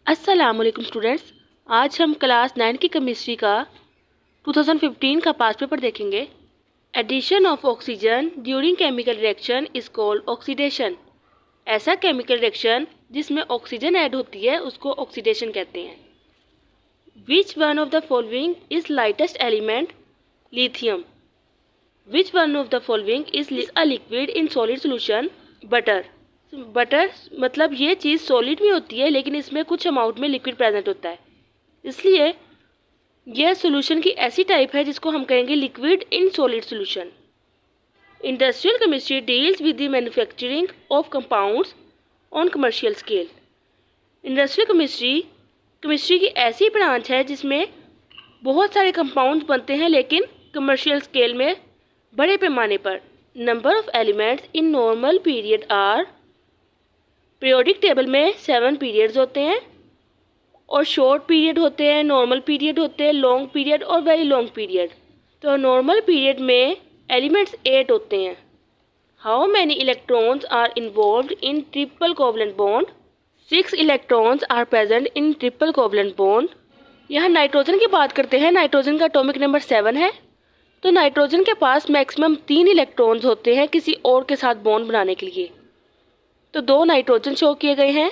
अस्सलामुअलैकुम स्टूडेंट्स, आज हम क्लास 9 की केमिस्ट्री का 2015 का पास्ट पेपर देखेंगे। Addition of oxygen during chemical reaction is called oxidation. ऐसा केमिकल रिएक्शन जिसमें ऑक्सीजन ऐड होती है उसको ऑक्सीडेशन कहते हैं। Which one of the following is lightest element? Lithium. Which one of the following is a liquid in solid solution? Butter. Butter मतलब ये चीज़ solid में होती है लेकिन इसमें कुछ अमाउंट में लिक्विड प्रेजेंट होता है, इसलिए यह सॉल्यूशन की ऐसी टाइप है जिसको हम कहेंगे liquid in solid solution. Industrial chemistry deals with the manufacturing of compounds on commercial scale. Industrial chemistry की ऐसी ब्रांच है जिसमें बहुत सारे कंपाउंड्स बनते हैं लेकिन कमर्शियल स्केल में बड़े पैमाने पर। Number of elements in normal period are. Periodic table में 7 पीरियड्स होते हैं और शॉर्ट पीरियड होते हैं, नॉर्मल पीरियड होते हैं, लॉन्ग पीरियड और वेरी लॉन्ग पीरियड। तो नॉर्मल पीरियड में एलिमेंट्स 8 होते हैं। How many electrons are involved in triple covalent bond? 6 electrons are present in triple covalent bond. यहाँ नाइट्रोजन की बात करते हैं। नाइट्रोजन का एटॉमिक नंबर 7 है। तो नाइट्रोजन के पास मैक्सिमम 3 इलेक्ट्रॉन्स होते हैं किसी और के साथ बॉन्ड बनाने के लिए। तो 2 नाइट्रोजन शो किए गए हैं।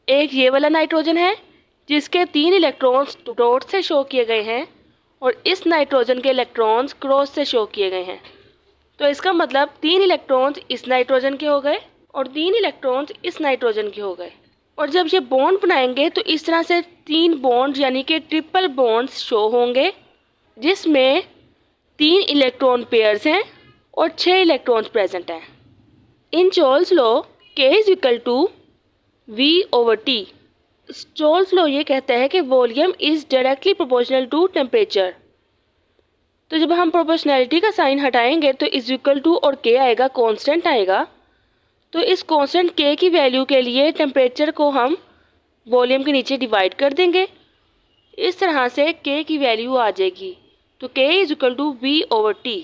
एक ये वाला नाइट्रोजन है जिसके 3 इलेक्ट्रॉन्स डॉट से शो किए गए हैं और इस नाइट्रोजन के इलेक्ट्रॉन्स क्रॉस से शो किए गए हैं। तो इसका मतलब 3 इलेक्ट्रॉन्स इस नाइट्रोजन के हो गए और 3 इलेक्ट्रॉन्स इस नाइट्रोजन के हो गए। और जब ये बॉन्ड बनाएंगे तो इस तरह से 3 बॉन्ड यानी कि ट्रिपल बॉन्ड्स शो होंगे जिसमें 3 इलेक्ट्रॉन पेयर्स हैं और 6 इलेक्ट्रॉन्स प्रेजेंट हैं। In Charles law K is equal to V/T। Charles law ये कहता है कि volume is directly proportional to temperature. तो जब हम प्रोपोर्शनैलिटी का साइन हटाएंगे तो इज इक्वल टू और K आएगा, कांस्टेंट आएगा। तो इस कांस्टेंट K की वैल्यू के लिए टेम्परेचर को हम वॉल्यूम के नीचे डिवाइड कर देंगे। इस तरह से K की वैल्यू आ जाएगी। तो K is equal to V/T।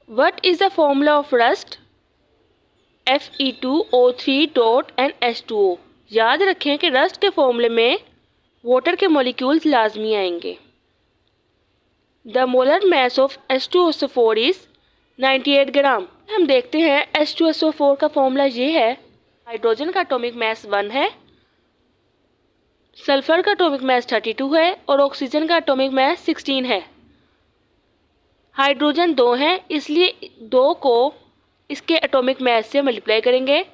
What is the formula of rust? Fe2O3.NH2O। याद रखें कि रस्ट के फॉर्मूले में वाटर के मॉलिक्यूल्स लाजमी आएंगे। The molar mass of H2SO4 is 98 ग्राम। हम देखते हैं H2SO4 का फॉर्मूला ये है। हाइड्रोजन का एटॉमिक मास 1 है, सल्फर का एटॉमिक मास 32 है और ऑक्सीजन का एटॉमिक मास 16 है। हाइड्रोजन 2 है इसलिए 2 को इसके एटॉमिक मास से मल्टीप्लाई करेंगे।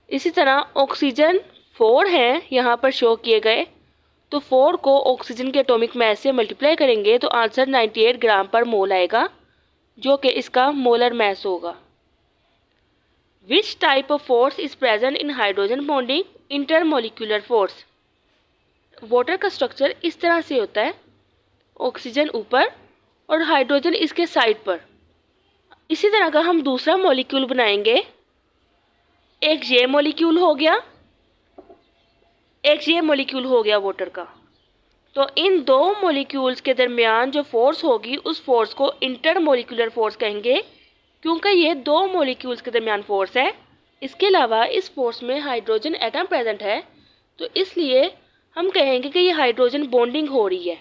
इसी तरह ऑक्सीजन 4 हैं यहाँ पर शो किए गए, तो 4 को ऑक्सीजन के एटॉमिक मास से मल्टीप्लाई करेंगे तो आंसर 98 ग्राम पर मोल आएगा जो कि इसका मोलर मास होगा। Which type of force is present in hydrogen bonding? Intermolecular force. Water का स्ट्रक्चर इस तरह से होता है, ऑक्सीजन ऊपर और हाइड्रोजन इसके साइड पर। इसी तरह का हम दूसरा मॉलिक्यूल बनाएंगे। एक ये मॉलिक्यूल हो गया, एक ये मॉलिक्यूल हो गया वाटर का। तो इन 2 मॉलिक्यूल्स के दरमियान जो फोर्स होगी उस फोर्स को इंटरमोलिकुलर फोर्स कहेंगे क्योंकि ये 2 मॉलिक्यूल्स के दरमियान फोर्स है। इसके अलावा इस फोर्स में हाइड्रोजन एटम प्रेजेंट है तो इसलिए हम कहेंगे कि ये हाइड्रोजन बॉन्डिंग हो रही है।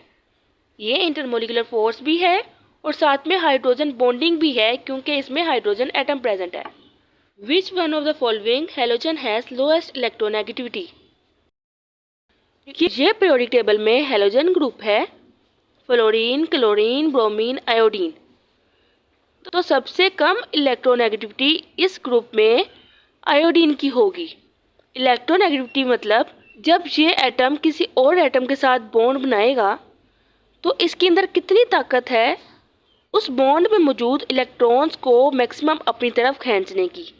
ये इंटरमोलिकुलर फोर्स भी है और साथ में हाइड्रोजन बॉन्डिंग भी है क्योंकि इसमें हाइड्रोजन एटम प्रेजेंट है। विच one of the following halogen has lowest electronegativity? ये पीरियोडिक टेबल में हैलोजन ग्रुप है, फ्लोरीन, क्लोरीन, ब्रोमीन, आयोडीन। तो सबसे कम इलेक्ट्रोनेगेटिविटी इस ग्रुप में आयोडीन की होगी। इलेक्ट्रोनेगेटिविटी मतलब जब ये एटम किसी और एटम के साथ बॉन्ड बनाएगा तो इसके अंदर कितनी ताकत है उस बॉन्ड में मौजूद इलेक्ट्रॉन्स को मैक्सिमम अपनी तरफ खींचने की।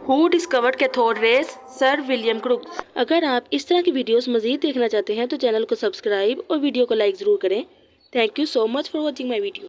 Who discovered cathode rays? Sir William crooks. अगर आप इस तरह की वीडियोस मज़ीद देखना चाहते हैं तो चैनल को सब्सक्राइब और वीडियो को लाइक ज़रूर करें। Thank you so much for watching my video.